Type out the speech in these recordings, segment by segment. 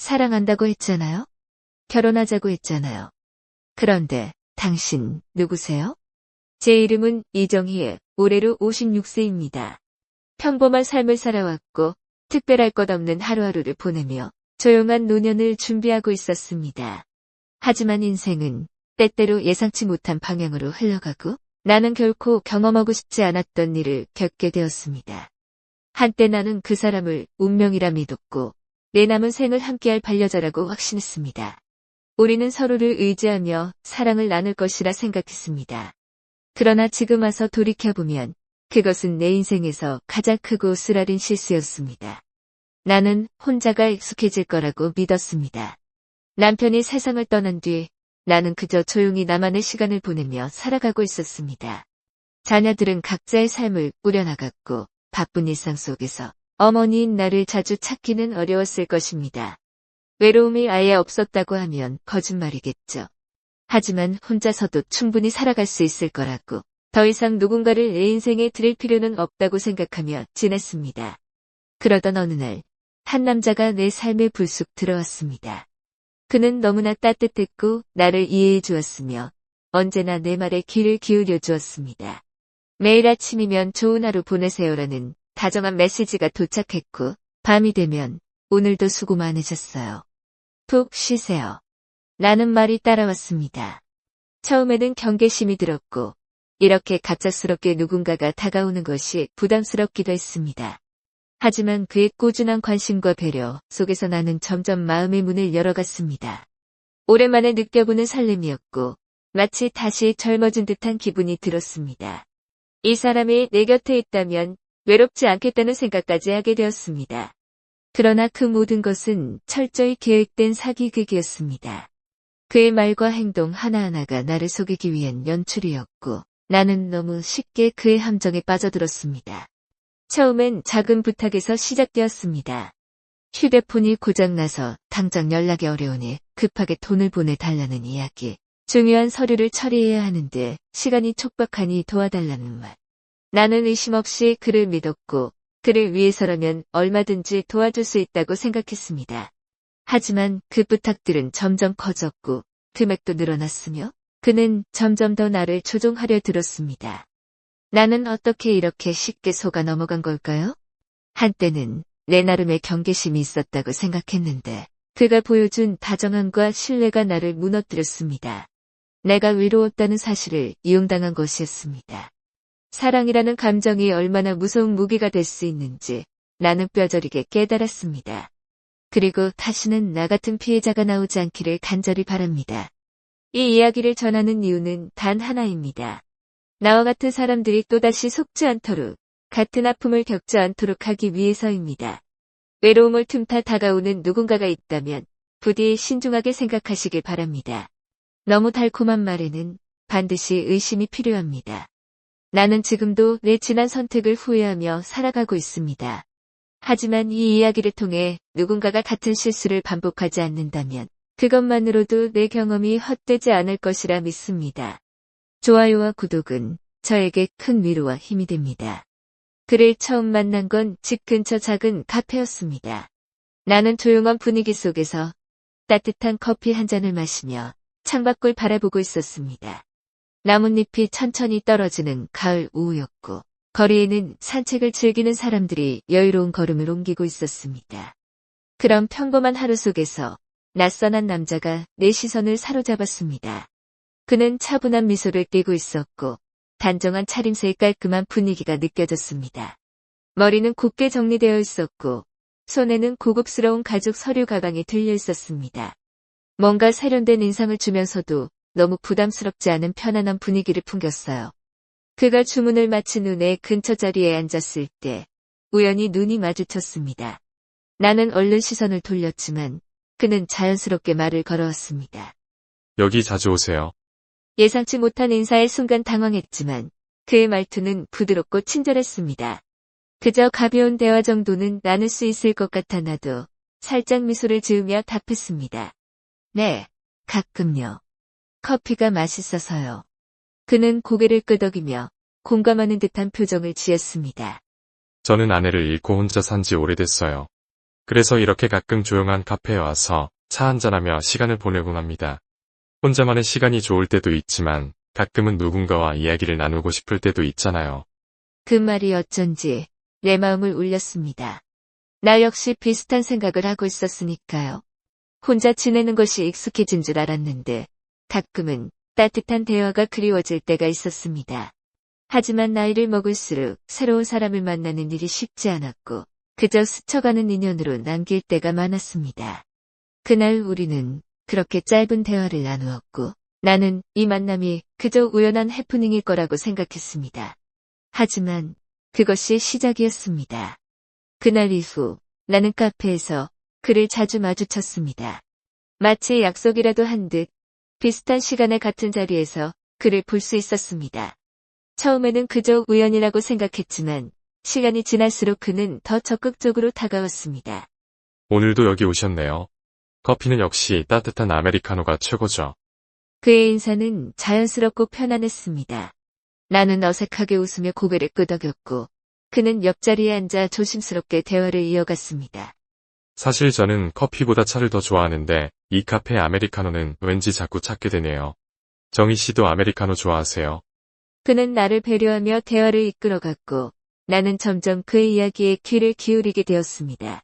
사랑한다고 했잖아요? 결혼하자고 했잖아요. 그런데 당신 누구세요? 제 이름은 이정희에 올해로 56세입니다. 평범한 삶을 살아왔고 특별할 것 없는 하루하루를 보내며 조용한 노년을 준비하고 있었습니다. 하지만 인생은 때때로 예상치 못한 방향으로 흘러가고 나는 결코 경험하고 싶지 않았던 일을 겪게 되었습니다. 한때 나는 그 사람을 운명이라 믿었고 내 남은 생을 함께할 반려자라고 확신했습니다. 우리는 서로를 의지하며 사랑을 나눌 것이라 생각했습니다. 그러나 지금 와서 돌이켜보면 그것은 내 인생에서 가장 크고 쓰라린 실수였습니다. 나는 혼자가 익숙해질 거라고 믿었습니다. 남편이 세상을 떠난 뒤 나는 그저 조용히 나만의 시간을 보내며 살아가고 있었습니다. 자녀들은 각자의 삶을 꾸려나갔고 바쁜 일상 속에서 어머니인 나를 자주 찾기는 어려웠을 것입니다. 외로움이 아예 없었다고 하면 거짓말이겠죠. 하지만 혼자서도 충분히 살아갈 수 있을 거라고 더 이상 누군가를 내 인생에 들일 필요는 없다고 생각하며 지냈습니다. 그러던 어느 날 한 남자가 내 삶에 불쑥 들어왔습니다. 그는 너무나 따뜻했고 나를 이해해 주었으며 언제나 내 말에 귀를 기울여 주었습니다. 매일 아침이면 좋은 하루 보내세요라는 다정한 메시지가 도착했고 밤이 되면 오늘도 수고 많으셨어요. 푹 쉬세요. 라는 말이 따라왔습니다. 처음에는 경계심이 들었고 이렇게 갑작스럽게 누군가가 다가오는 것이 부담스럽기도 했습니다. 하지만 그의 꾸준한 관심과 배려 속에서 나는 점점 마음의 문을 열어갔습니다. 오랜만에 느껴보는 설렘이었고 마치 다시 젊어진 듯한 기분이 들었습니다. 이 사람이 내 곁에 있다면 외롭지 않겠다는 생각까지 하게 되었습니다. 그러나 그 모든 것은 철저히 계획된 사기극이었습니다. 그의 말과 행동 하나하나가 나를 속이기 위한 연출이었고 나는 너무 쉽게 그의 함정에 빠져들었습니다. 처음엔 작은 부탁에서 시작되었습니다. 휴대폰이 고장나서 당장 연락이 어려우니 급하게 돈을 보내달라는 이야기. 중요한 서류를 처리해야 하는데 시간이 촉박하니 도와달라는 말. 나는 의심 없이 그를 믿었고 그를 위해서라면 얼마든지 도와줄 수 있다고 생각했습니다. 하지만 그 부탁들은 점점 커졌고 금액도 늘어났으며 그는 점점 더 나를 조종하려 들었습니다. 나는 어떻게 이렇게 쉽게 속아 넘어간 걸까요? 한때는 내 나름의 경계심이 있었다고 생각했는데 그가 보여준 다정함과 신뢰가 나를 무너뜨렸습니다. 내가 위로웠다는 사실을 이용당한 것이었습니다. 사랑이라는 감정이 얼마나 무서운 무기가 될 수 있는지 나는 뼈저리게 깨달았습니다. 그리고 다시는 나 같은 피해자가 나오지 않기를 간절히 바랍니다. 이 이야기를 전하는 이유는 단 하나입니다. 나와 같은 사람들이 또다시 속지 않도록, 같은 아픔을 겪지 않도록 하기 위해서입니다. 외로움을 틈타 다가오는 누군가가 있다면 부디 신중하게 생각하시길 바랍니다. 너무 달콤한 말에는 반드시 의심이 필요합니다. 나는 지금도 내 지난 선택을 후회하며 살아가고 있습니다. 하지만 이 이야기를 통해 누군가가 같은 실수를 반복하지 않는다면 그것만으로도 내 경험이 헛되지 않을 것이라 믿습니다. 좋아요와 구독은 저에게 큰 위로와 힘이 됩니다. 그를 처음 만난 건 집 근처 작은 카페였습니다. 나는 조용한 분위기 속에서 따뜻한 커피 한 잔을 마시며 창밖을 바라보고 있었습니다. 나뭇잎이 천천히 떨어지는 가을 오후였고 거리에는 산책을 즐기는 사람들이 여유로운 걸음을 옮기고 있었습니다. 그런 평범한 하루 속에서 낯선 한 남자가 내 시선을 사로잡았습니다. 그는 차분한 미소를 띠고 있었고 단정한 차림새의 깔끔한 분위기가 느껴졌습니다. 머리는 곱게 정리되어 있었고 손에는 고급스러운 가죽 서류 가방이 들려 있었습니다. 뭔가 세련된 인상을 주면서도 너무 부담스럽지 않은 편안한 분위기를 풍겼어요. 그가 주문을 마친 후 내 근처 자리에 앉았을 때 우연히 눈이 마주쳤습니다. 나는 얼른 시선을 돌렸지만 그는 자연스럽게 말을 걸어왔습니다. 여기 자주 오세요. 예상치 못한 인사에 순간 당황했지만 그의 말투는 부드럽고 친절했습니다. 그저 가벼운 대화 정도는 나눌 수 있을 것 같아 나도 살짝 미소를 지으며 답했습니다. 네, 가끔요. 커피가 맛있어서요. 그는 고개를 끄덕이며 공감하는 듯한 표정을 지었습니다. 저는 아내를 잃고 혼자 산지 오래됐어요. 그래서 이렇게 가끔 조용한 카페에 와서 차 한잔하며 시간을 보내곤 합니다. 혼자만의 시간이 좋을 때도 있지만 가끔은 누군가와 이야기를 나누고 싶을 때도 있잖아요. 그 말이 어쩐지 내 마음을 울렸습니다. 나 역시 비슷한 생각을 하고 있었으니까요. 혼자 지내는 것이 익숙해진 줄 알았는데 가끔은 따뜻한 대화가 그리워질 때가 있었습니다. 하지만 나이를 먹을수록 새로운 사람을 만나는 일이 쉽지 않았고 그저 스쳐가는 인연으로 남길 때가 많았습니다. 그날 우리는 그렇게 짧은 대화를 나누었고 나는 이 만남이 그저 우연한 해프닝일 거라고 생각했습니다. 하지만 그것이 시작이었습니다. 그날 이후 나는 카페에서 그를 자주 마주쳤습니다. 마치 약속이라도 한 듯 비슷한 시간에 같은 자리에서 그를 볼 수 있었습니다. 처음에는 그저 우연이라고 생각했지만 시간이 지날수록 그는 더 적극적으로 다가왔습니다. 오늘도 여기 오셨네요. 커피는 역시 따뜻한 아메리카노가 최고죠. 그의 인사는 자연스럽고 편안했습니다. 나는 어색하게 웃으며 고개를 끄덕였고 그는 옆자리에 앉아 조심스럽게 대화를 이어갔습니다. 사실 저는 커피보다 차를 더 좋아하는데 이 카페 아메리카노는 왠지 자꾸 찾게 되네요. 정희 씨도 아메리카노 좋아하세요? 그는 나를 배려하며 대화를 이끌어갔고 나는 점점 그의 이야기에 귀를 기울이게 되었습니다.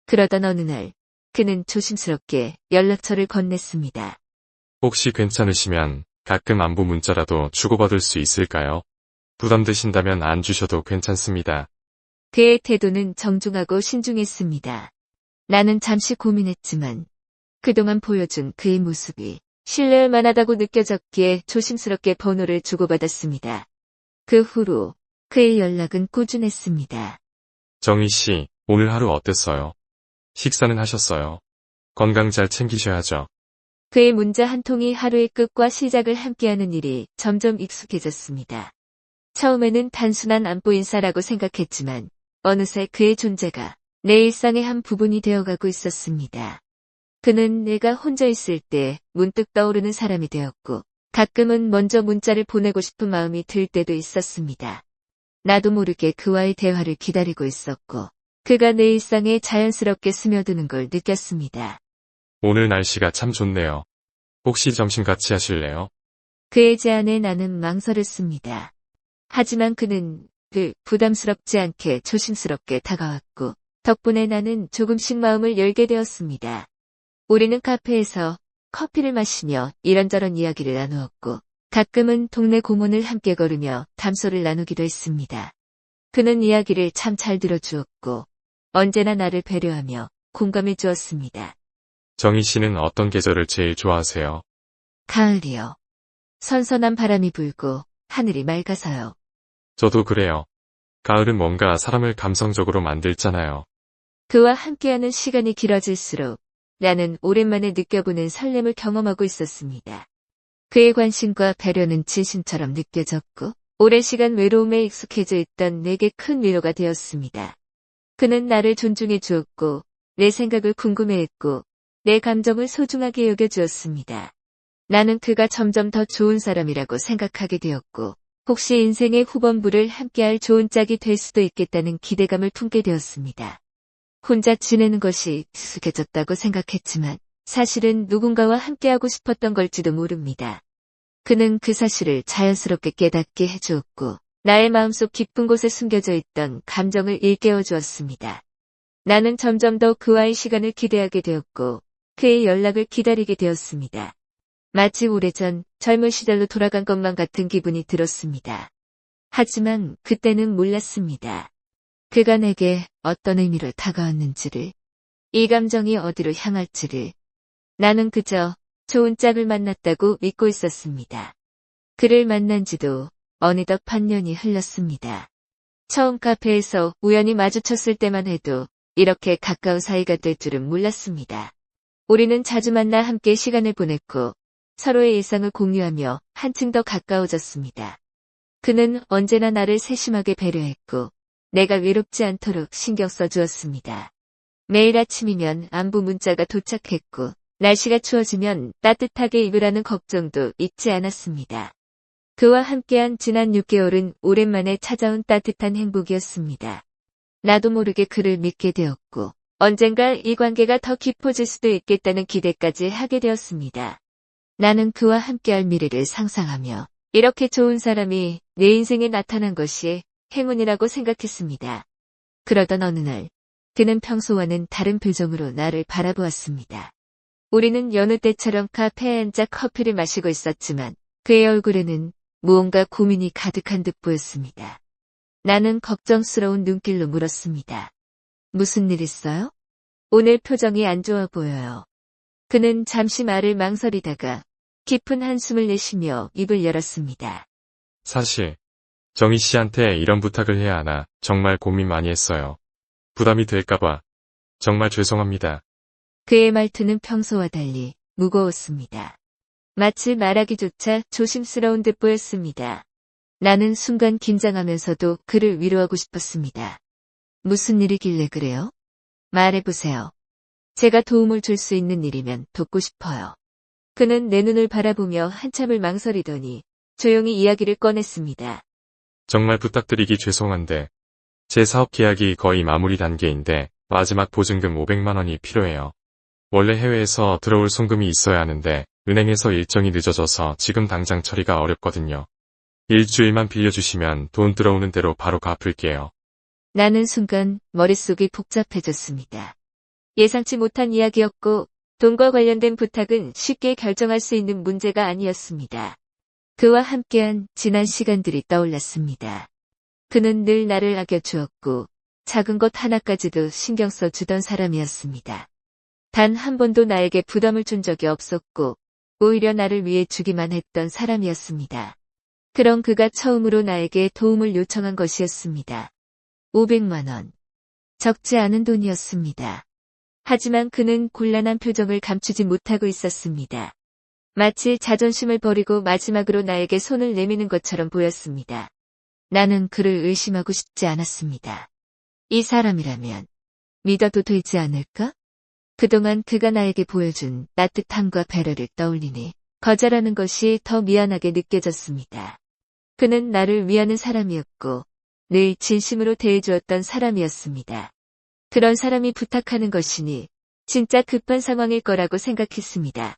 그러던 어느 날 그는 조심스럽게 연락처를 건넸습니다. 혹시 괜찮으시면 가끔 안부 문자라도 주고받을 수 있을까요? 부담되신다면 안 주셔도 괜찮습니다. 그의 태도는 정중하고 신중했습니다. 나는 잠시 고민했지만 그동안 보여준 그의 모습이 신뢰할 만하다고 느껴졌기에 조심스럽게 번호를 주고받았습니다. 그 후로 그의 연락은 꾸준했습니다. 정희 씨, 오늘 하루 어땠어요? 식사는 하셨어요? 건강 잘 챙기셔야죠. 그의 문자 한 통이 하루의 끝과 시작을 함께하는 일이 점점 익숙해졌습니다. 처음에는 단순한 안부 인사라고 생각했지만 어느새 그의 존재가 내 일상의 한 부분이 되어가고 있었습니다. 그는 내가 혼자 있을 때 문득 떠오르는 사람이 되었고 가끔은 먼저 문자를 보내고 싶은 마음이 들 때도 있었습니다. 나도 모르게 그와의 대화를 기다리고 있었고 그가 내 일상에 자연스럽게 스며드는 걸 느꼈습니다. 오늘 날씨가 참 좋네요. 혹시 점심 같이 하실래요? 그의 제안에 나는 망설였습니다. 하지만 그는 늘 부담스럽지 않게 조심스럽게 다가왔고 덕분에 나는 조금씩 마음을 열게 되었습니다. 우리는 카페에서 커피를 마시며 이런저런 이야기를 나누었고 가끔은 동네 공원을 함께 걸으며 담소를 나누기도 했습니다. 그는 이야기를 참 잘 들어주었고 언제나 나를 배려하며 공감해 주었습니다. 정희 씨는 어떤 계절을 제일 좋아하세요? 가을이요. 선선한 바람이 불고 하늘이 맑아서요. 저도 그래요. 가을은 뭔가 사람을 감성적으로 만들잖아요. 그와 함께하는 시간이 길어질수록 나는 오랜만에 느껴보는 설렘을 경험하고 있었습니다. 그의 관심과 배려는 진심처럼 느껴졌고 오랜 시간 외로움에 익숙해져 있던 내게 큰 위로가 되었습니다. 그는 나를 존중해 주었고 내 생각을 궁금해했고 내 감정을 소중하게 여겨주었습니다. 나는 그가 점점 더 좋은 사람이라고 생각하게 되었고 혹시 인생의 후반부를 함께할 좋은 짝이 될 수도 있겠다는 기대감을 품게 되었습니다. 혼자 지내는 것이 익숙해졌다고 생각했지만 사실은 누군가와 함께하고 싶었던 걸지도 모릅니다. 그는 그 사실을 자연스럽게 깨닫게 해주었고 나의 마음속 깊은 곳에 숨겨져 있던 감정을 일깨워 주었습니다. 나는 점점 더 그와의 시간을 기대하게 되었고 그의 연락을 기다리게 되었습니다. 마치 오래전 젊은 시절로 돌아간 것만 같은 기분이 들었습니다. 하지만 그때는 몰랐습니다. 그가 내게 어떤 의미로 다가왔는지를, 이 감정이 어디로 향할지를. 나는 그저 좋은 짝을 만났다고 믿고 있었습니다. 그를 만난 지도 어느덧 반년이 흘렀습니다. 처음 카페에서 우연히 마주쳤을 때만 해도 이렇게 가까운 사이가 될 줄은 몰랐습니다. 우리는 자주 만나 함께 시간을 보냈고 서로의 일상을 공유하며 한층 더 가까워졌습니다. 그는 언제나 나를 세심하게 배려했고 내가 외롭지 않도록 신경 써주었습니다. 매일 아침이면 안부 문자가 도착했고 날씨가 추워지면 따뜻하게 입으라는 걱정도 잊지 않았습니다. 그와 함께한 지난 6개월은 오랜만에 찾아온 따뜻한 행복이었습니다. 나도 모르게 그를 믿게 되었고 언젠가 이 관계가 더 깊어질 수도 있겠다는 기대까지 하게 되었습니다. 나는 그와 함께할 미래를 상상하며 이렇게 좋은 사람이 내 인생에 나타난 것이 행운이라고 생각했습니다. 그러던 어느 날, 그는 평소와는 다른 표정으로 나를 바라보았습니다. 우리는 여느 때처럼 카페에 앉아 커피를 마시고 있었지만 그의 얼굴에는 무언가 고민이 가득한 듯 보였습니다. 나는 걱정스러운 눈길로 물었습니다. 무슨 일 있어요? 오늘 표정이 안 좋아 보여요. 그는 잠시 말을 망설이다가 깊은 한숨을 내쉬며 입을 열었습니다. 사실 정희 씨한테 이런 부탁을 해야 하나 정말 고민 많이 했어요. 부담이 될까봐 정말 죄송합니다. 그의 말투는 평소와 달리 무거웠습니다. 마치 말하기조차 조심스러운 듯 보였습니다. 나는 순간 긴장하면서도 그를 위로하고 싶었습니다. 무슨 일이길래 그래요? 말해보세요. 제가 도움을 줄 수 있는 일이면 돕고 싶어요. 그는 내 눈을 바라보며 한참을 망설이더니 조용히 이야기를 꺼냈습니다. 정말 부탁드리기 죄송한데 제 사업 계약이 거의 마무리 단계인데 마지막 보증금 500만 원이 필요해요. 원래 해외에서 들어올 송금이 있어야 하는데 은행에서 일정이 늦어져서 지금 당장 처리가 어렵거든요. 일주일만 빌려주시면 돈 들어오는 대로 바로 갚을게요. 나는 순간 머릿속이 복잡해졌습니다. 예상치 못한 이야기였고 돈과 관련된 부탁은 쉽게 결정할 수 있는 문제가 아니었습니다. 그와 함께한 지난 시간들이 떠올랐습니다. 그는 늘 나를 아껴주었고 작은 것 하나까지도 신경 써주던 사람이었습니다. 단 한 번도 나에게 부담을 준 적이 없었고 오히려 나를 위해 주기만 했던 사람이었습니다. 그런 그가 처음으로 나에게 도움을 요청한 것이었습니다. 500만 원. 적지 않은 돈이었습니다. 하지만 그는 곤란한 표정을 감추지 못하고 있었습니다. 마치 자존심을 버리고 마지막으로 나에게 손을 내미는 것처럼 보였습니다. 나는 그를 의심하고 싶지 않았습니다. 이 사람이라면 믿어도 되지 않을까? 그동안 그가 나에게 보여준 따뜻함과 배려를 떠올리니 거절하는 것이 더 미안하게 느껴졌습니다. 그는 나를 위하는 사람이었고 늘 진심으로 대해주었던 사람이었습니다. 그런 사람이 부탁하는 것이니 진짜 급한 상황일 거라고 생각했습니다.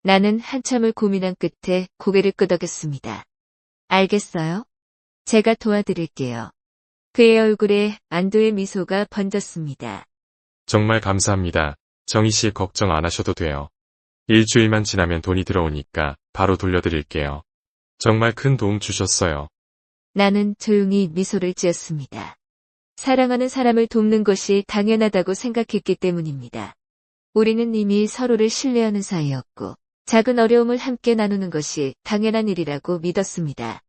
나는 한참을 고민한 끝에 고개를 끄덕였습니다. 알겠어요? 제가 도와드릴게요. 그의 얼굴에 안도의 미소가 번졌습니다. 정말 감사합니다. 정희 씨 걱정 안 하셔도 돼요. 일주일만 지나면 돈이 들어오니까 바로 돌려드릴게요. 정말 큰 도움 주셨어요. 나는 조용히 미소를 지었습니다. 사랑하는 사람을 돕는 것이 당연하다고 생각했기 때문입니다. 우리는 이미 서로를 신뢰하는 사이였고 작은 어려움을 함께 나누는 것이 당연한 일이라고 믿었습니다.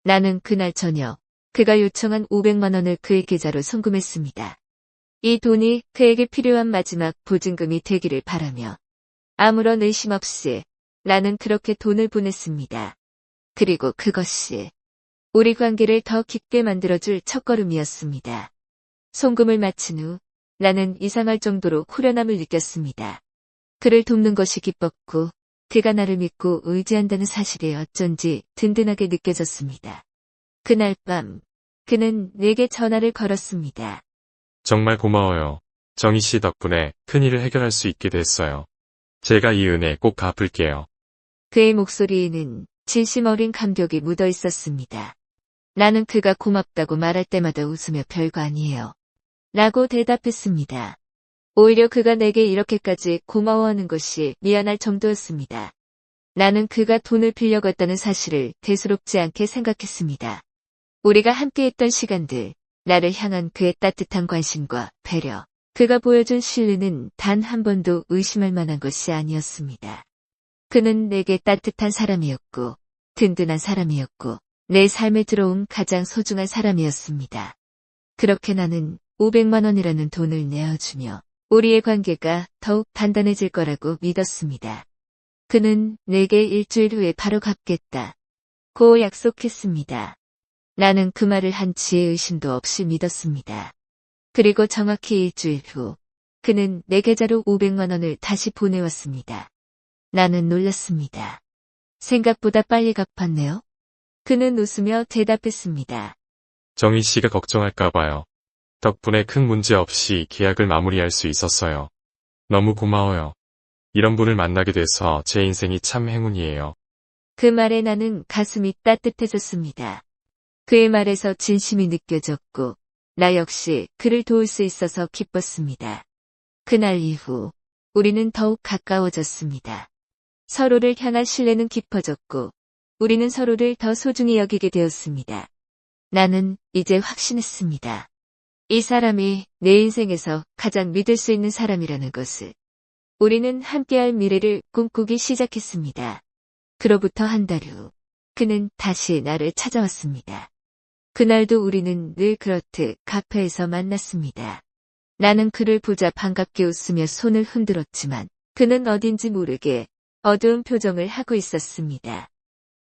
나는 그날 저녁 그가 요청한 500만 원을 그의 계좌로 송금했습니다. 이 돈이 그에게 필요한 마지막 보증금이 되기를 바라며 아무런 의심 없이 나는 그렇게 돈을 보냈습니다. 그리고 그것이 우리 관계를 더 깊게 만들어줄 첫걸음이었습니다. 송금을 마친 후 나는 이상할 정도로 후련함을 느꼈습니다. 그를 돕는 것이 기뻤고 그가 나를 믿고 의지한다는 사실이 어쩐지 든든하게 느껴졌습니다. 그날 밤 그는 내게 전화를 걸었습니다. 정말 고마워요. 정희 씨 덕분에 큰일을 해결할 수 있게 됐어요. 제가 이 은혜 꼭 갚을게요. 그의 목소리에는 진심 어린 감격이 묻어 있었습니다. 나는 그가 고맙다고 말할 때마다 웃으며 별거 아니에요. 라고 대답했습니다. 오히려 그가 내게 이렇게까지 고마워하는 것이 미안할 정도였습니다. 나는 그가 돈을 빌려갔다는 사실을 대수롭지 않게 생각했습니다. 우리가 함께했던 시간들, 나를 향한 그의 따뜻한 관심과 배려, 그가 보여준 신뢰는 단 한 번도 의심할 만한 것이 아니었습니다. 그는 내게 따뜻한 사람이었고, 든든한 사람이었고, 내 삶에 들어온 가장 소중한 사람이었습니다. 그렇게 나는 500만 원이라는 돈을 내어주며 우리의 관계가 더욱 단단해질 거라고 믿었습니다. 그는 내게 일주일 후에 바로 갚겠다. 고 약속했습니다. 나는 그 말을 한치의 의심도 없이 믿었습니다. 그리고 정확히 일주일 후 그는 내 계좌로 500만 원을 다시 보내왔습니다. 나는 놀랐습니다. 생각보다 빨리 갚았네요. 그는 웃으며 대답했습니다. 정희 씨가 걱정할까 봐요. 덕분에 큰 문제 없이 계약을 마무리할 수 있었어요. 너무 고마워요. 이런 분을 만나게 돼서 제 인생이 참 행운이에요. 그 말에 나는 가슴이 따뜻해졌습니다. 그의 말에서 진심이 느껴졌고 나 역시 그를 도울 수 있어서 기뻤습니다. 그날 이후 우리는 더욱 가까워졌습니다. 서로를 향한 신뢰는 깊어졌고 우리는 서로를 더 소중히 여기게 되었습니다. 나는 이제 확신했습니다. 이 사람이 내 인생에서 가장 믿을 수 있는 사람이라는 것을. 우리는 함께할 미래를 꿈꾸기 시작했습니다. 그로부터 한 달 후, 그는 다시 나를 찾아왔습니다. 그날도 우리는 늘 그렇듯 카페에서 만났습니다. 나는 그를 보자 반갑게 웃으며 손을 흔들었지만 그는 어딘지 모르게 어두운 표정을 하고 있었습니다.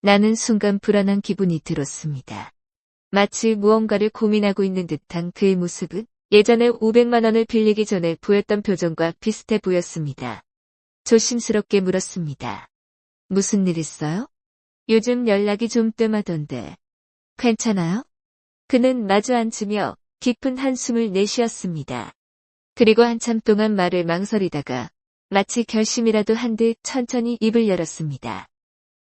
나는 순간 불안한 기분이 들었습니다. 마치 무언가를 고민하고 있는 듯한 그의 모습은 예전에 500만 원을 빌리기 전에 보였던 표정과 비슷해 보였습니다. 조심스럽게 물었습니다. 무슨 일 있어요? 요즘 연락이 좀 뜸하던데. 괜찮아요? 그는 마주 앉으며 깊은 한숨을 내쉬었습니다. 그리고 한참 동안 말을 망설이다가 마치 결심이라도 한 듯 천천히 입을 열었습니다.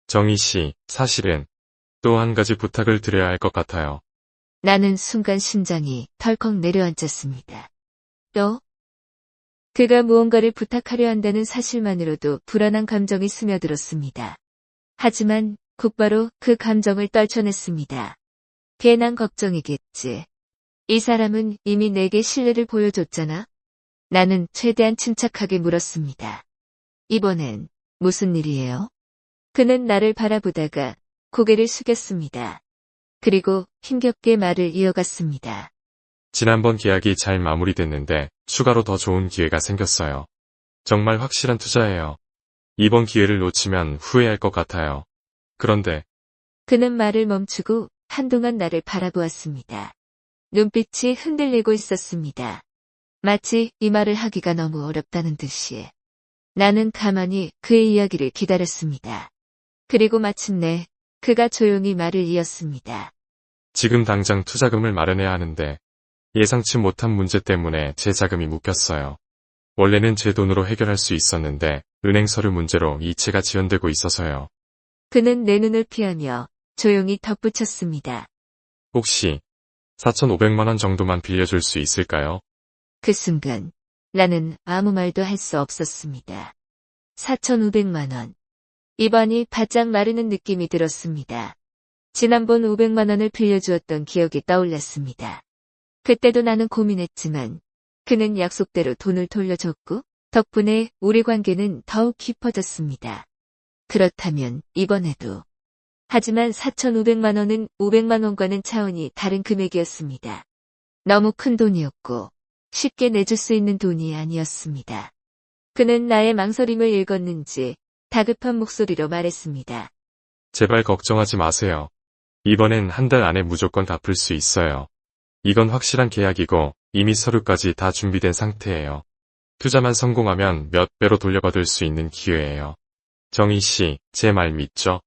정희 씨, 사실은 또 한 가지 부탁을 드려야 할 것 같아요. 나는 순간 심장이 덜컥 내려앉았습니다. 또? 그가 무언가를 부탁하려 한다는 사실만으로도 불안한 감정이 스며들었습니다. 하지만 곧바로 그 감정을 떨쳐냈습니다. 괜한 걱정이겠지. 이 사람은 이미 내게 신뢰를 보여줬잖아. 나는 최대한 침착하게 물었습니다. 이번엔 무슨 일이에요? 그는 나를 바라보다가 고개를 숙였습니다. 그리고 힘겹게 말을 이어갔습니다. 지난번 계약이 잘 마무리됐는데 추가로 더 좋은 기회가 생겼어요. 정말 확실한 투자예요. 이번 기회를 놓치면 후회할 것 같아요. 그런데 그는 말을 멈추고 한동안 나를 바라보았습니다. 눈빛이 흔들리고 있었습니다. 마치 이 말을 하기가 너무 어렵다는 듯이. 나는 가만히 그의 이야기를 기다렸습니다. 그리고 마침내 그가 조용히 말을 이었습니다. 지금 당장 투자금을 마련해야 하는데 예상치 못한 문제 때문에 제 자금이 묶였어요. 원래는 제 돈으로 해결할 수 있었는데 은행 서류 문제로 이체가 지연되고 있어서요. 그는 내 눈을 피하며 조용히 덧붙였습니다. 혹시 4,500만 원 정도만 빌려줄 수 있을까요? 그 순간 나는 아무 말도 할 수 없었습니다. 4,500만 원. 입안이 바짝 마르는 느낌이 들었습니다. 지난번 500만 원을 빌려주었던 기억이 떠올랐습니다. 그때도 나는 고민했지만 그는 약속대로 돈을 돌려줬고 덕분에 우리 관계는 더욱 깊어졌습니다. 그렇다면 이번에도. 하지만 4,500만 원은 500만 원과는 차원이 다른 금액이었습니다. 너무 큰 돈이었고 쉽게 내줄 수 있는 돈이 아니었습니다. 그는 나의 망설임을 읽었는지 다급한 목소리로 말했습니다. 제발 걱정하지 마세요. 이번엔 한 달 안에 무조건 갚을 수 있어요. 이건 확실한 계약이고 이미 서류까지 다 준비된 상태예요. 투자만 성공하면 몇 배로 돌려받을 수 있는 기회예요. 정희 씨, 제 말 믿죠?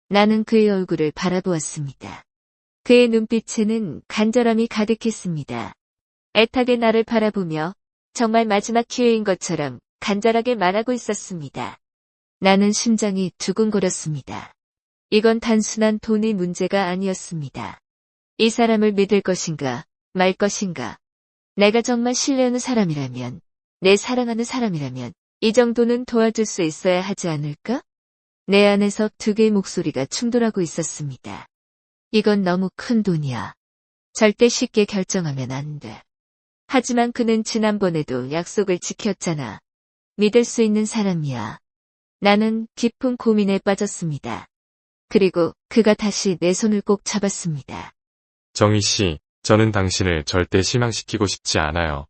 나는 그의 얼굴을 바라보았습니다. 그의 눈빛에는 간절함이 가득했습니다. 애타게 나를 바라보며 정말 마지막 기회인 것처럼 간절하게 말하고 있었습니다. 나는 심장이 두근거렸습니다. 이건 단순한 돈의 문제가 아니었습니다. 이 사람을 믿을 것인가, 말 것인가. 내가 정말 신뢰하는 사람이라면, 내 사랑하는 사람이라면, 이 정도는 도와줄 수 있어야 하지 않을까? 내 안에서 두 개의 목소리가 충돌하고 있었습니다. 이건 너무 큰 돈이야. 절대 쉽게 결정하면 안 돼. 하지만 그는 지난번에도 약속을 지켰잖아. 믿을 수 있는 사람이야. 나는 깊은 고민에 빠졌습니다. 그리고 그가 다시 내 손을 꼭 잡았습니다. 정희 씨, 저는 당신을 절대 실망시키고 싶지 않아요.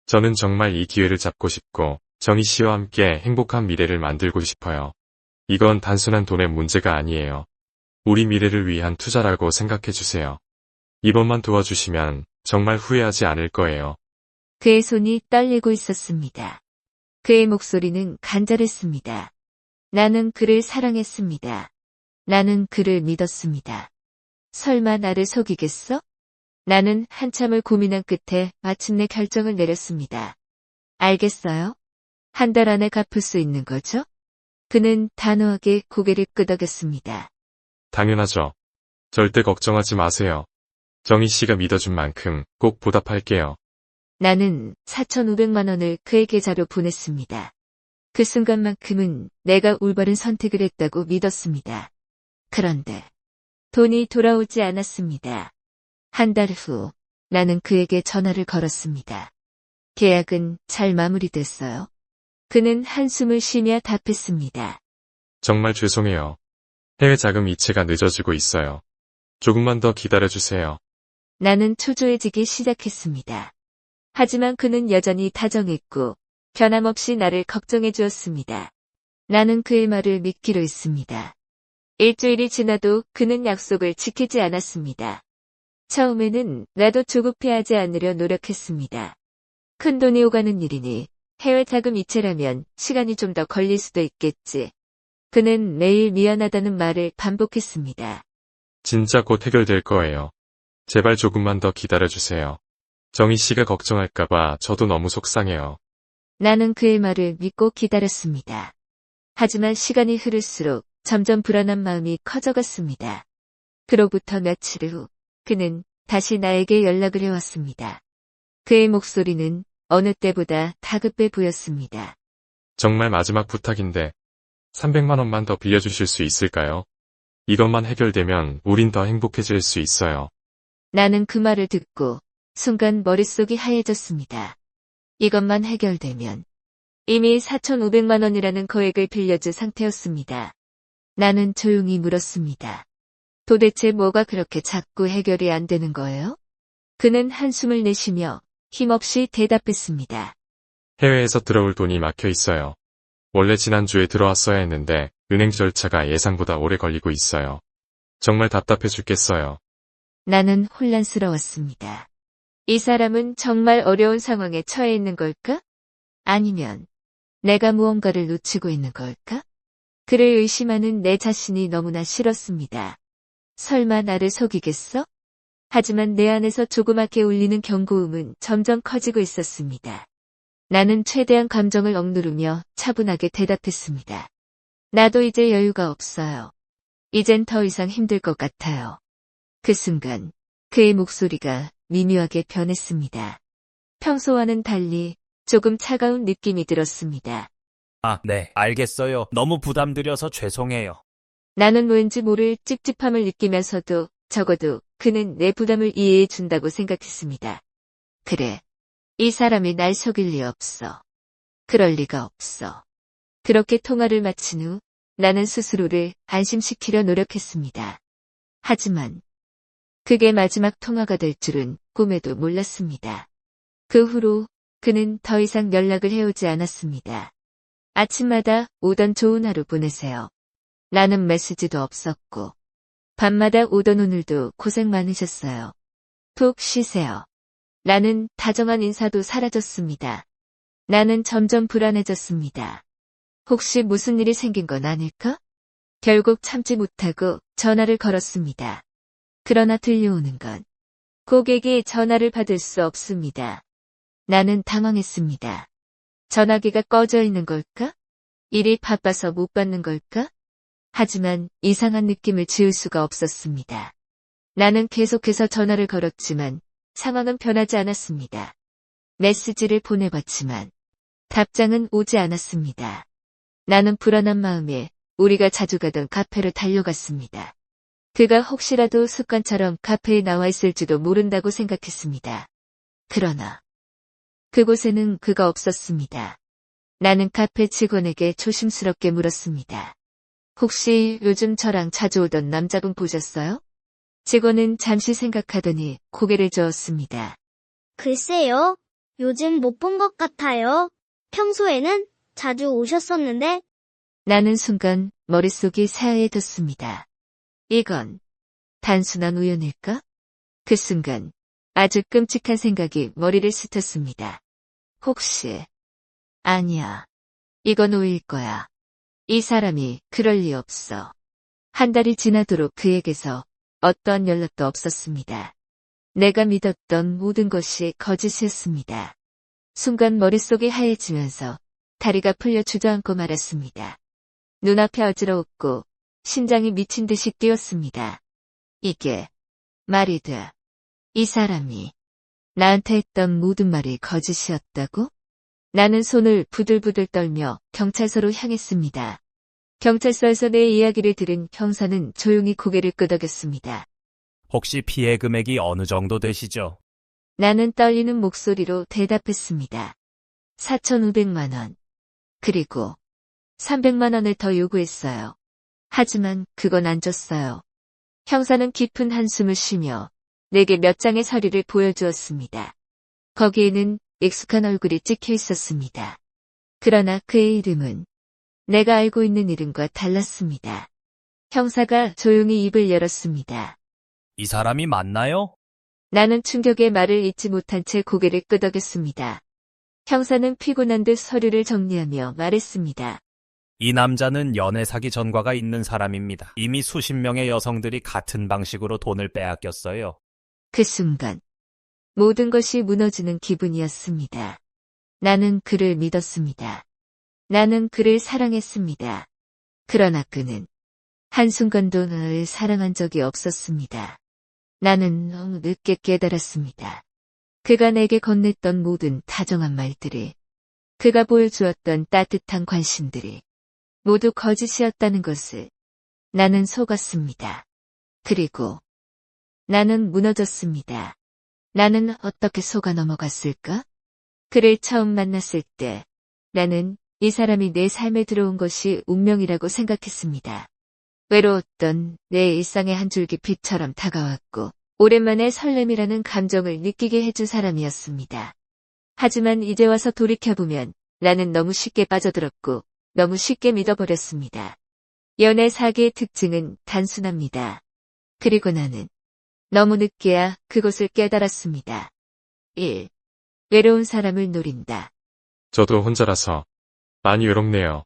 저는 정말 이 기회를 잡고 싶고 정희 씨와 함께 행복한 미래를 만들고 싶어요. 이건 단순한 돈의 문제가 아니에요. 우리 미래를 위한 투자라고 생각해 주세요. 이번만 도와주시면 정말 후회하지 않을 거예요. 그의 손이 떨리고 있었습니다. 그의 목소리는 간절했습니다. 나는 그를 사랑했습니다. 나는 그를 믿었습니다. 설마 나를 속이겠어? 나는 한참을 고민한 끝에 마침내 결정을 내렸습니다. 알겠어요. 한 달 안에 갚을 수 있는 거죠? 그는 단호하게 고개를 끄덕였습니다. 당연하죠. 절대 걱정하지 마세요. 정희 씨가 믿어준 만큼 꼭 보답할게요. 나는 4,500만 원을 그의 계좌로 보냈습니다. 그 순간만큼은 내가 올바른 선택을 했다고 믿었습니다. 그런데 돈이 돌아오지 않았습니다. 한 달 후 나는 그에게 전화를 걸었습니다. 계약은 잘 마무리됐어요. 그는 한숨을 쉬며 답했습니다. 정말 죄송해요. 해외 자금 이체가 늦어지고 있어요. 조금만 더 기다려주세요. 나는 초조해지기 시작했습니다. 하지만 그는 여전히 다정했고 변함없이 나를 걱정해 주었습니다. 나는 그의 말을 믿기로 했습니다. 일주일이 지나도 그는 약속을 지키지 않았습니다. 처음에는 나도 조급해하지 않으려 노력했습니다. 큰돈이 오가는 일이니 해외 자금 이체라면 시간이 좀 더 걸릴 수도 있겠지. 그는 매일 미안하다는 말을 반복했습니다. 진짜 곧 해결될 거예요. 제발 조금만 더 기다려주세요. 정희 씨가 걱정할까봐 저도 너무 속상해요. 나는 그의 말을 믿고 기다렸습니다. 하지만 시간이 흐를수록 점점 불안한 마음이 커져갔습니다. 그로부터 며칠 후 그는 다시 나에게 연락을 해왔습니다. 그의 목소리는 어느 때보다 다급해 보였습니다. 정말 마지막 부탁인데 300만 원만 더 빌려주실 수 있을까요? 이것만 해결되면 우린 더 행복해질 수 있어요. 나는 그 말을 듣고 순간 머릿속이 하얘졌습니다. 이것만 해결되면 이미 4,500만 원이라는 거액을 빌려준 상태였습니다. 나는 조용히 물었습니다. 도대체 뭐가 그렇게 자꾸 해결이 안 되는 거예요? 그는 한숨을 내쉬며 힘없이 대답했습니다. 해외에서 들어올 돈이 막혀 있어요. 원래 지난주에 들어왔어야 했는데 은행 절차가 예상보다 오래 걸리고 있어요. 정말 답답해 죽겠어요. 나는 혼란스러웠습니다. 이 사람은 정말 어려운 상황에 처해 있는 걸까? 아니면 내가 무언가를 놓치고 있는 걸까? 그를 의심하는 내 자신이 너무나 싫었습니다. 설마 나를 속이겠어? 하지만 내 안에서 조그맣게 울리는 경고음은 점점 커지고 있었습니다. 나는 최대한 감정을 억누르며 차분하게 대답했습니다. 나도 이제 여유가 없어요. 이젠 더 이상 힘들 것 같아요. 그 순간 그의 목소리가 미묘하게 변했습니다. 평소와는 달리 조금 차가운 느낌이 들었습니다. 아, 네, 알겠어요. 너무 부담드려서 죄송해요. 나는 왠지 모를 찝찝함을 느끼면서도 적어도 그는 내 부담을 이해해 준다고 생각했습니다. 그래, 이 사람이 날 속일 리 없어. 그럴 리가 없어. 그렇게 통화를 마친 후 나는 스스로를 안심시키려 노력했습니다. 하지만 그게 마지막 통화가 될 줄은 꿈에도 몰랐습니다. 그 후로 그는 더 이상 연락을 해오지 않았습니다. 아침마다 오던 좋은 하루 보내세요. 라는 메시지도 없었고 밤마다 오던 오늘도 고생 많으셨어요. 푹 쉬세요. 라는 다정한 인사도 사라졌습니다. 나는 점점 불안해졌습니다. 혹시 무슨 일이 생긴 건 아닐까? 결국 참지 못하고 전화를 걸었습니다. 그러나 들려오는 건 고객이 전화를 받을 수 없습니다. 나는 당황했습니다. 전화기가 꺼져 있는 걸까? 일이 바빠서 못 받는 걸까? 하지만 이상한 느낌을 지울 수가 없었습니다. 나는 계속해서 전화를 걸었지만 상황은 변하지 않았습니다. 메시지를 보내봤지만 답장은 오지 않았습니다. 나는 불안한 마음에 우리가 자주 가던 카페로 달려갔습니다. 그가 혹시라도 습관처럼 카페에 나와 있을지도 모른다고 생각했습니다. 그러나 그곳에는 그가 없었습니다. 나는 카페 직원에게 조심스럽게 물었습니다. 혹시 요즘 저랑 자주 오던 남자분 보셨어요? 직원은 잠시 생각하더니 고개를 저었습니다. 글쎄요. 요즘 못 본 것 같아요. 평소에는 자주 오셨었는데. 나는 순간 머릿속이 새하얘졌습니다. 이건 단순한 우연일까? 그 순간 아주 끔찍한 생각이 머리를 스쳤습니다. 혹시 아니야. 이건 오일 거야. 이 사람이 그럴 리 없어. 한 달이 지나도록 그에게서 어떤 연락도 없었습니다. 내가 믿었던 모든 것이 거짓이었습니다. 순간 머릿속이 하얘지면서 다리가 풀려 주저앉고 말았습니다. 눈앞이 어지러웠고 심장이 미친 듯이 뛰었습니다. 이게 말이 돼. 이 사람이 나한테 했던 모든 말이 거짓이었다고? 나는 손을 부들부들 떨며 경찰서로 향했습니다. 경찰서에서 내 이야기를 들은 형사는 조용히 고개를 끄덕였습니다. 혹시 피해 금액이 어느 정도 되시죠? 나는 떨리는 목소리로 대답했습니다. 4,500만 원. 그리고 300만 원을 더 요구했어요. 하지만 그건 안 줬어요. 형사는 깊은 한숨을 쉬며 내게 몇 장의 서류를 보여주었습니다. 거기에는 익숙한 얼굴이 찍혀 있었습니다. 그러나 그의 이름은 내가 알고 있는 이름과 달랐습니다. 형사가 조용히 입을 열었습니다. 이 사람이 맞나요? 나는 충격의 말을 잊지 못한 채 고개를 끄덕였습니다. 형사는 피곤한 듯 서류를 정리하며 말했습니다. 이 남자는 연애 사기 전과가 있는 사람입니다. 이미 수십 명의 여성들이 같은 방식으로 돈을 빼앗겼어요. 그 순간 모든 것이 무너지는 기분이었습니다. 나는 그를 믿었습니다. 나는 그를 사랑했습니다. 그러나 그는 한순간도 나를 사랑한 적이 없었습니다. 나는 너무 늦게 깨달았습니다. 그가 내게 건넸던 모든 다정한 말들이, 그가 보여주었던 따뜻한 관심들이 모두 거짓이었다는 것을 나는 속았습니다. 그리고 나는 무너졌습니다. 나는 어떻게 속아 넘어갔을까? 그를 처음 만났을 때 나는 이 사람이 내 삶에 들어온 것이 운명이라고 생각했습니다. 외로웠던 내 일상의 한 줄기 빛처럼 다가왔고 오랜만에 설렘이라는 감정을 느끼게 해준 사람이었습니다. 하지만 이제 와서 돌이켜보면 나는 너무 쉽게 빠져들었고 너무 쉽게 믿어버렸습니다. 연애 사기의 특징은 단순합니다. 그리고 나는 너무 늦게야 그것을 깨달았습니다. 1. 외로운 사람을 노린다. 저도 혼자라서 많이 외롭네요.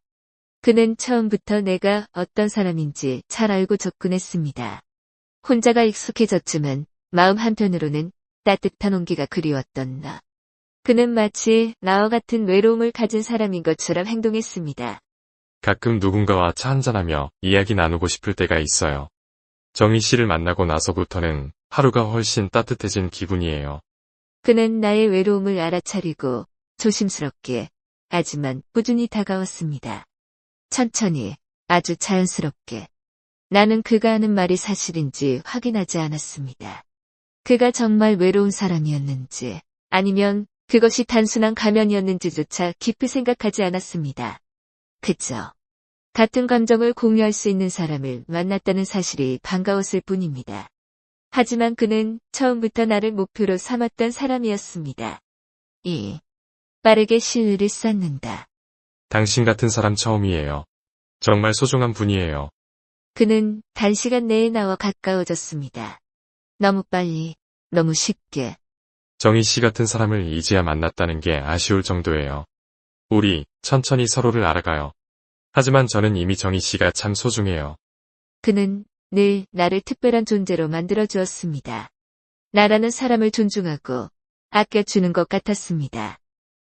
그는 처음부터 내가 어떤 사람인지 잘 알고 접근했습니다. 혼자가 익숙해졌지만 마음 한편으로는 따뜻한 온기가 그리웠던 나. 그는 마치 나와 같은 외로움을 가진 사람인 것처럼 행동했습니다. 가끔 누군가와 차 한잔하며 이야기 나누고 싶을 때가 있어요. 정희 씨를 만나고 나서부터는 하루가 훨씬 따뜻해진 기분이에요. 그는 나의 외로움을 알아차리고 조심스럽게 하지만 꾸준히 다가왔습니다. 천천히, 아주 자연스럽게. 나는 그가 하는 말이 사실인지 확인하지 않았습니다. 그가 정말 외로운 사람이었는지 아니면 그것이 단순한 가면이었는지조차 깊이 생각하지 않았습니다. 그저 같은 감정을 공유할 수 있는 사람을 만났다는 사실이 반가웠을 뿐입니다. 하지만 그는 처음부터 나를 목표로 삼았던 사람이었습니다. 2. 빠르게 신뢰를 쌓는다. 당신 같은 사람 처음이에요. 정말 소중한 분이에요. 그는 단시간 내에 나와 가까워졌습니다. 너무 빨리, 너무 쉽게. 정희 씨 같은 사람을 이제야 만났다는 게 아쉬울 정도예요. 우리 천천히 서로를 알아가요. 하지만 저는 이미 정희 씨가 참 소중해요. 그는 늘 나를 특별한 존재로 만들어 주었습니다. 나라는 사람을 존중하고 아껴주는 것 같았습니다.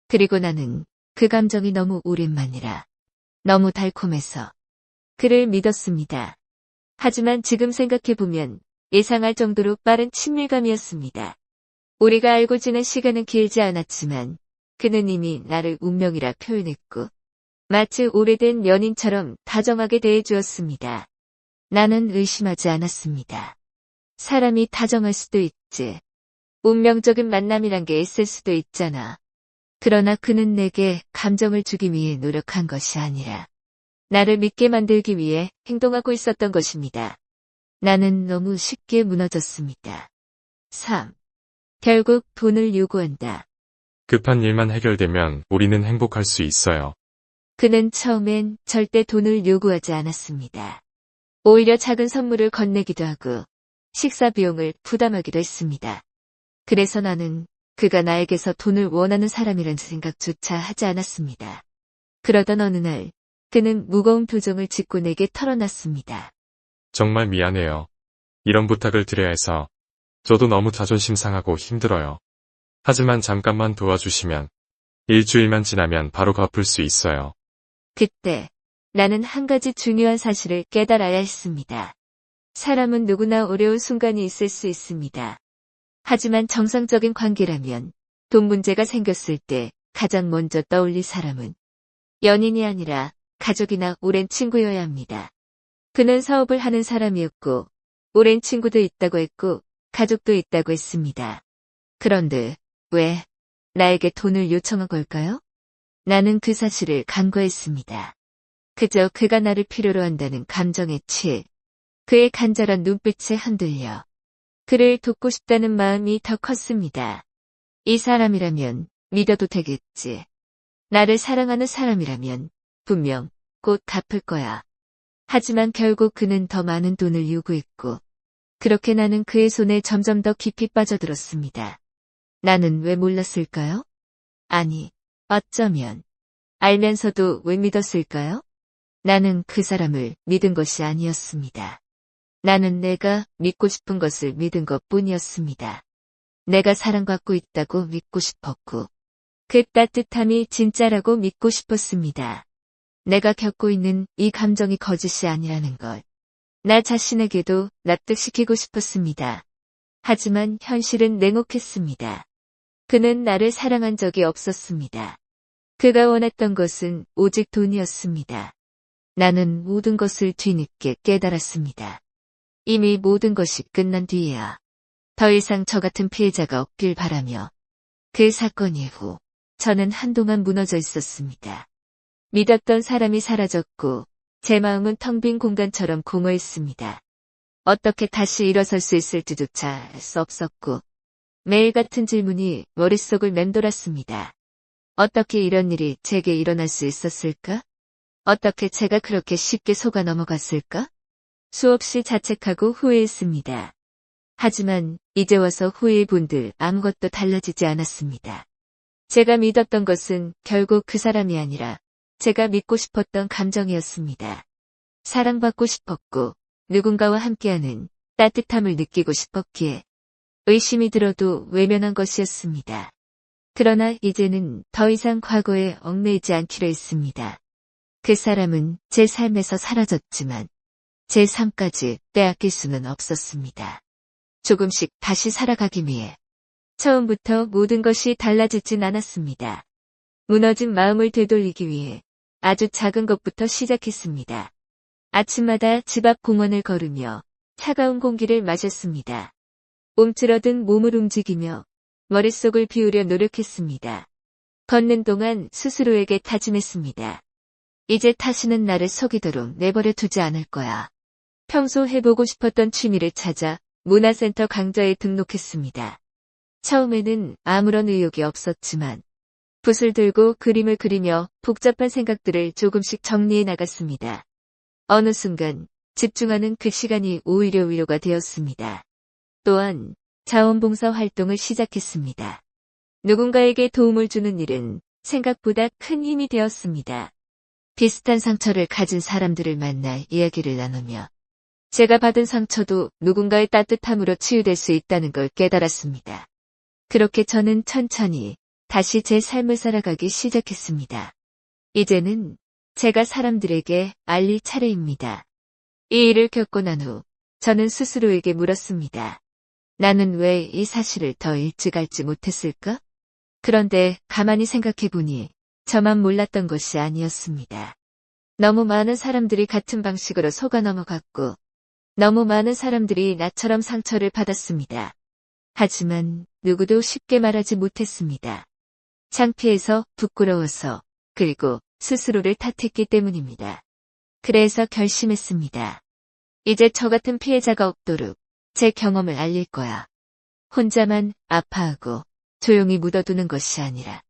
그리고 나는 그 감정이 너무 오랜만이라 너무 달콤해서 그를 믿었습니다. 하지만 지금 생각해보면 예상할 정도로 빠른 친밀감이었습니다. 우리가 알고 지낸 시간은 길지 않았지만 그는 이미 나를 운명이라 표현했고 마치 오래된 연인처럼 다정하게 대해주었습니다. 나는 의심하지 않았습니다. 사람이 다정할 수도 있지. 운명적인 만남이란 게 있을 수도 있잖아. 그러나 그는 내게 감정을 주기 위해 노력한 것이 아니라 나를 믿게 만들기 위해 행동하고 있었던 것입니다. 나는 너무 쉽게 무너졌습니다. 3. 결국 돈을 요구한다. 급한 일만 해결되면 우리는 행복할 수 있어요. 그는 처음엔 절대 돈을 요구하지 않았습니다. 오히려 작은 선물을 건네기도 하고 식사 비용을 부담하기도 했습니다. 그래서 나는 그가 나에게서 돈을 원하는 사람이란 생각조차 하지 않았습니다. 그러던 어느 날 그는 무거운 표정을 짓고 내게 털어놨습니다. 정말 미안해요. 이런 부탁을 드려야 해서 저도 너무 자존심 상하고 힘들어요. 하지만 잠깐만 도와주시면 일주일만 지나면 바로 갚을 수 있어요. 그때 나는 한 가지 중요한 사실을 깨달아야 했습니다. 사람은 누구나 어려운 순간이 있을 수 있습니다. 하지만 정상적인 관계라면 돈 문제가 생겼을 때 가장 먼저 떠올릴 사람은 연인이 아니라 가족이나 오랜 친구여야 합니다. 그는 사업을 하는 사람이었고 오랜 친구도 있다고 했고 가족도 있다고 했습니다. 그런데 왜 나에게 돈을 요청한 걸까요? 나는 그 사실을 간과했습니다. 그저 그가 나를 필요로 한다는 감정에 취해 그의 간절한 눈빛에 흔들려 그를 돕고 싶다는 마음이 더 컸습니다. 이 사람이라면 믿어도 되겠지. 나를 사랑하는 사람이라면 분명 곧 갚을 거야. 하지만 결국 그는 더 많은 돈을 요구했고 그렇게 나는 그의 손에 점점 더 깊이 빠져들었습니다. 나는 왜 몰랐을까요? 아니, 어쩌면 알면서도 왜 믿었을까요? 나는 그 사람을 믿은 것이 아니었습니다. 나는 내가 믿고 싶은 것을 믿은 것뿐이었습니다. 내가 사랑받고 있다고 믿고 싶었고 그 따뜻함이 진짜라고 믿고 싶었습니다. 내가 겪고 있는 이 감정이 거짓이 아니라는 걸 나 자신에게도 납득시키고 싶었습니다. 하지만 현실은 냉혹했습니다. 그는 나를 사랑한 적이 없었습니다. 그가 원했던 것은 오직 돈이었습니다. 나는 모든 것을 뒤늦게 깨달았습니다. 이미 모든 것이 끝난 뒤에야 더 이상 저 같은 피해자가 없길 바라며 그 사건 이후 저는 한동안 무너져 있었습니다. 믿었던 사람이 사라졌고 제 마음은 텅 빈 공간처럼 공허했습니다. 어떻게 다시 일어설 수 있을지조차 알 수 없었고 매일 같은 질문이 머릿속을 맴돌았습니다. 어떻게 이런 일이 제게 일어날 수 있었을까? 어떻게 제가 그렇게 쉽게 속아 넘어갔을까? 수없이 자책하고 후회했습니다. 하지만 이제 와서 후회해 본들 아무것도 달라지지 않았습니다. 제가 믿었던 것은 결국 그 사람이 아니라 제가 믿고 싶었던 감정이었습니다. 사랑받고 싶었고 누군가와 함께하는 따뜻함을 느끼고 싶었기에 의심이 들어도 외면한 것이었습니다. 그러나 이제는 더 이상 과거에 얽매이지 않기로 했습니다. 그 사람은 제 삶에서 사라졌지만 제 삶까지 빼앗길 수는 없었습니다. 조금씩 다시 살아가기 위해 처음부터 모든 것이 달라지진 않았습니다. 무너진 마음을 되돌리기 위해 아주 작은 것부터 시작했습니다. 아침마다 집 앞 공원을 걸으며 차가운 공기를 마셨습니다. 움츠러든 몸을 움직이며 머릿속을 비우려 노력했습니다. 걷는 동안 스스로에게 다짐했습니다. 이제 다시는 나를 속이도록 내버려 두지 않을 거야. 평소 해보고 싶었던 취미를 찾아 문화센터 강좌에 등록했습니다. 처음에는 아무런 의욕이 없었지만 붓을 들고 그림을 그리며 복잡한 생각들을 조금씩 정리해 나갔습니다. 어느 순간 집중하는 그 시간이 오히려 위로가 되었습니다. 또한 자원봉사 활동을 시작했습니다. 누군가에게 도움을 주는 일은 생각보다 큰 힘이 되었습니다. 비슷한 상처를 가진 사람들을 만나 이야기를 나누며 제가 받은 상처도 누군가의 따뜻함으로 치유될 수 있다는 걸 깨달았습니다. 그렇게 저는 천천히 다시 제 삶을 살아가기 시작했습니다. 이제는 제가 사람들에게 알릴 차례입니다. 이 일을 겪고 난 후 저는 스스로에게 물었습니다. 나는 왜 이 사실을 더 일찍 알지 못했을까? 그런데 가만히 생각해보니 저만 몰랐던 것이 아니었습니다. 너무 많은 사람들이 같은 방식으로 속아 넘어갔고 너무 많은 사람들이 나처럼 상처를 받았습니다. 하지만 누구도 쉽게 말하지 못했습니다. 창피해서, 부끄러워서, 그리고 스스로를 탓했기 때문입니다. 그래서 결심했습니다. 이제 저 같은 피해자가 없도록 제 경험을 알릴 거야. 혼자만 아파하고 조용히 묻어두는 것이 아니라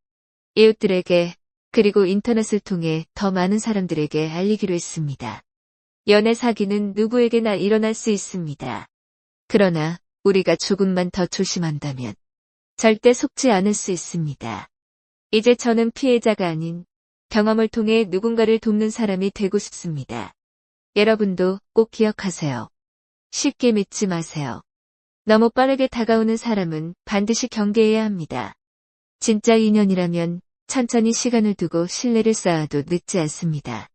이웃들에게 그리고 인터넷을 통해 더 많은 사람들에게 알리기로 했습니다. 연애 사기는 누구에게나 일어날 수 있습니다. 그러나 우리가 조금만 더 조심한다면 절대 속지 않을 수 있습니다. 이제 저는 피해자가 아닌 경험을 통해 누군가를 돕는 사람이 되고 싶습니다. 여러분도 꼭 기억하세요. 쉽게 믿지 마세요. 너무 빠르게 다가오는 사람은 반드시 경계해야 합니다. 진짜 인연이라면 천천히 시간을 두고 신뢰를 쌓아도 늦지 않습니다.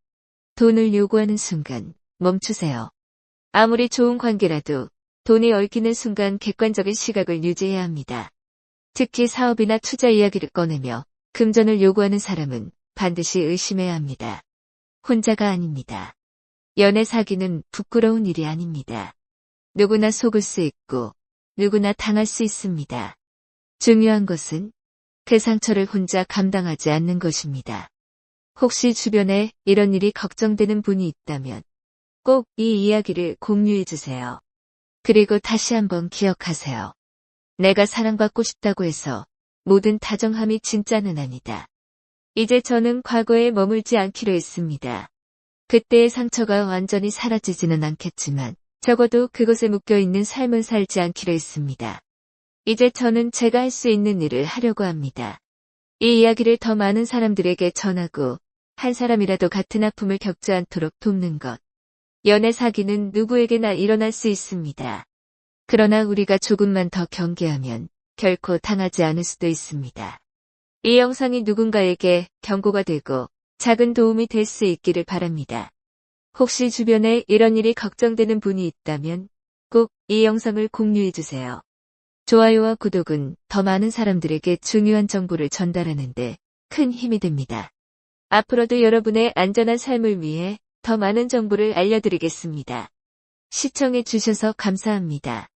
돈을 요구하는 순간 멈추세요. 아무리 좋은 관계라도 돈이 얽히는 순간 객관적인 시각을 유지해야 합니다. 특히 사업이나 투자 이야기를 꺼내며 금전을 요구하는 사람은 반드시 의심해야 합니다. 혼자가 아닙니다. 연애 사기는 부끄러운 일이 아닙니다. 누구나 속을 수 있고 누구나 당할 수 있습니다. 중요한 것은 그 상처를 혼자 감당하지 않는 것입니다. 혹시 주변에 이런 일이 걱정되는 분이 있다면 꼭 이 이야기를 공유해 주세요. 그리고 다시 한번 기억하세요. 내가 사랑받고 싶다고 해서 모든 다정함이 진짜는 아니다. 이제 저는 과거에 머물지 않기로 했습니다. 그때의 상처가 완전히 사라지지는 않겠지만 적어도 그곳에 묶여있는 삶은 살지 않기로 했습니다. 이제 저는 제가 할 수 있는 일을 하려고 합니다. 이 이야기를 더 많은 사람들에게 전하고 한 사람이라도 같은 아픔을 겪지 않도록 돕는 것. 연애 사기는 누구에게나 일어날 수 있습니다. 그러나 우리가 조금만 더 경계하면 결코 당하지 않을 수도 있습니다. 이 영상이 누군가에게 경고가 되고 작은 도움이 될 수 있기를 바랍니다. 혹시 주변에 이런 일이 걱정되는 분이 있다면 꼭 이 영상을 공유해 주세요. 좋아요와 구독은 더 많은 사람들에게 중요한 정보를 전달하는 데 큰 힘이 됩니다. 앞으로도 여러분의 안전한 삶을 위해 더 많은 정보를 알려드리겠습니다. 시청해 주셔서 감사합니다.